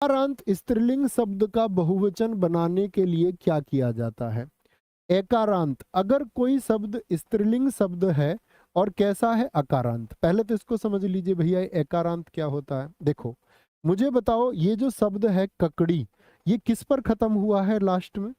एकारांत स्त्रीलिंग शब्द का बहुवचन बनाने के लिए क्या किया जाता है? एकारांत, अगर कोई शब्द स्त्रीलिंग शब्द है और कैसा है अकारांत, पहले तो इसको समझ लीजिए भैया एकारांत क्या होता है। देखो, मुझे बताओ ये जो शब्द है ककड़ी, ये किस पर खत्म हुआ है लास्ट में?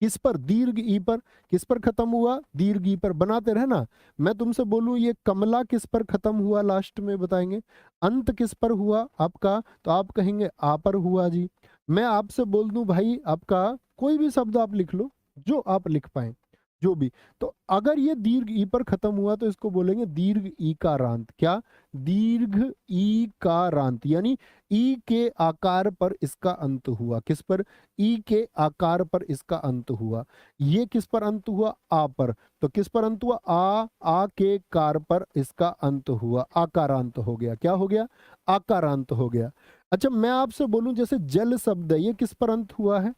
किस पर? दीर्घ ई पर। किस पर खत्म हुआ? दीर्घ ई पर। बनाते रहना। मैं तुमसे बोलूं ये कमला किस पर खत्म हुआ लास्ट में, बताएंगे? अंत किस पर हुआ आपका? तो आप कहेंगे आ पर हुआ जी। मैं आपसे बोल दूं भाई आपका कोई भी शब्द आप लिख लो, जो आप लिख पाए, जो भी, तो अगर ये दीर्घ ई पर खत्म हुआ तो इसको बोलेंगे दीर्घ ई का रांत। क्या? दीर्घ ई का रांत, यानी ई के आकार पर इसका अंत हुआ। किस पर? ई के आकार पर इसका अंत हुआ। ये किस पर अंत हुआ? आ पर। तो किस पर अंत हुआ? आ के कार पर इसका अंत हुआ, आकारांत हो गया। क्या हो गया? आकारांत हो गया। अच्छा, मैं आपसे बोलूं जैसे जल शब्द है, ये किस पर अंत हुआ है?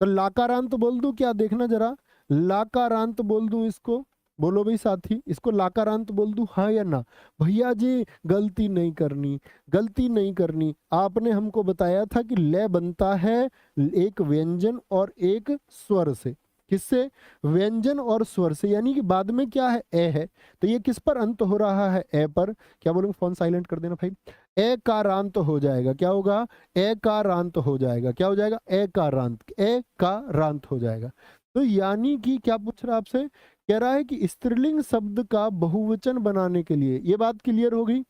तो लाकारांत बोल दूं क्या? देखना जरा, लाकारांत बोल दूं इसको? बोलो भाई साथी, इसको लाकारांत बोल दूं, हाँ या ना? भैया जी गलती नहीं करनी, गलती नहीं करनी। आपने हमको बताया था कि लय बनता है एक व्यंजन और एक स्वर से। किससे? व्यंजन और स्वर से, यानी कि बाद में क्या है? ए है। तो ये किस पर अंत हो रहा है? ए पर। क्या बोलूंगा? फोन साइलेंट कर देना भाई। ए का रांत हो जाएगा। क्या होगा? ए का रांत हो जाएगा। क्या हो जाएगा? ए का रांत, ए का रांत हो जाएगा। तो यानी कि क्या पूछ रहा है आपसे? कह रहा है कि स्त्रीलिंग शब्द का बहुवचन बनाने के लिए, ये बात क्लियर हो गई?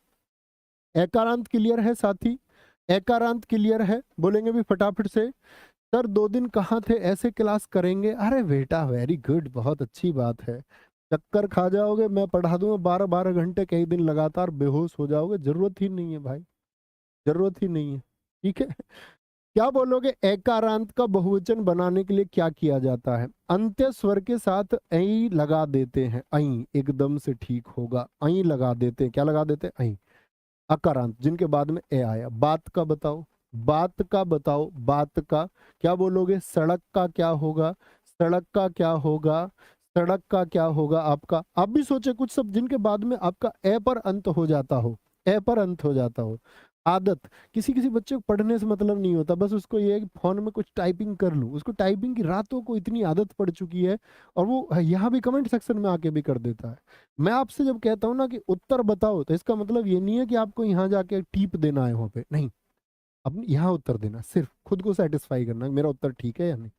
एकारांत क्लियर है साथी? एकारांत क्लियर है? बोलेंगे भी फटाफट से। सर 2 दिन कहाँ थे, ऐसे क्लास करेंगे? अरे बेटा वेरी गुड, बहुत अच्छी बात है। चक्कर खा जाओगे, मैं पढ़ा दूंगा 12-12 घंटे, कई दिन लगातार बेहोश हो जाओगे। जरूरत ही नहीं है भाई, जरूरत ही नहीं है। ठीक है। क्या बोलोगे? एकारांत का बहुवचन बनाने के लिए क्या किया जाता है? अंत्य स्वर के साथ ऐ लगा देते हैं। ऐ एकदम से ठीक होगा। ऐ लगा देते हैं। क्या लगा देते हैं? ऐ। अकारांत जिनके बाद में ए आया। बात का बताओ, बात का बताओ, बात का क्या बोलोगे? सड़क का क्या होगा? सड़क का क्या होगा? सड़क का क्या होगा आपका? आप भी सोचे कुछ सब जिनके बाद में आपका ए पर अंत हो जाता हो, ए पर अंत हो जाता हो। आदत, किसी किसी बच्चे को पढ़ने से मतलब नहीं होता, बस उसको ये है कि फोन में कुछ टाइपिंग कर लूं। उसको टाइपिंग की रातों को इतनी आदत पड़ चुकी है, और वो यहाँ भी कमेंट सेक्शन में आके भी कर देता है। मैं आपसे जब कहता हूँ ना कि उत्तर बताओ, तो इसका मतलब ये नहीं है कि आपको यहाँ जाके टीप देना है वहां पे, नहीं। अपने यहाँ उत्तर देना, सिर्फ खुद को सेटिस्फाई करना, मेरा उत्तर ठीक है या नहीं।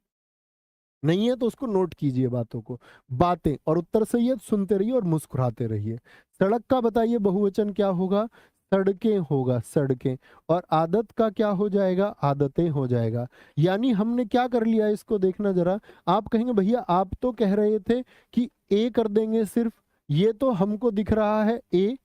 नहीं है तो उसको नोट कीजिए बातों को। बातें और उत्तर सही है, सुनते रहिए और मुस्कुराते रहिए। सड़क का बताइए बहुवचन क्या होगा? सड़कें होगा, सड़कें। और आदत का क्या हो जाएगा? आदतें हो जाएगा। यानी हमने क्या कर लिया, इसको देखना जरा। आप कहेंगे भैया आप तो कह रहे थे कि ए कर देंगे सिर्फ, ये तो हमको दिख रहा है ए,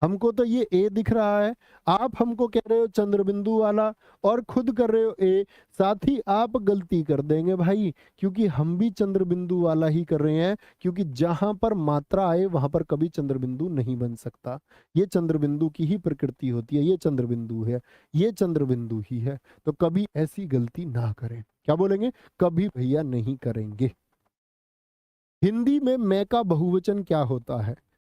हमको तो ये ए दिख रहा है। आप हमको कह रहे हो चंद्रबिंदु वाला, और खुद कर रहे हो ए। साथ ही आप गलती कर देंगे भाई, क्योंकि हम भी चंद्रबिंदु वाला ही कर रहे हैं, क्योंकि जहां पर मात्रा आए वहां पर कभी चंद्रबिंदु नहीं बन सकता। ये चंद्रबिंदु की ही प्रकृति होती है। ये चंद्रबिंदु है, ये चंद्रबिंदु ही है। तो कभी ऐसी गलती ना करें। क्या बोलेंगे? कभी भैया नहीं करेंगे। हिंदी में मैं का बहुवचन क्या होता है?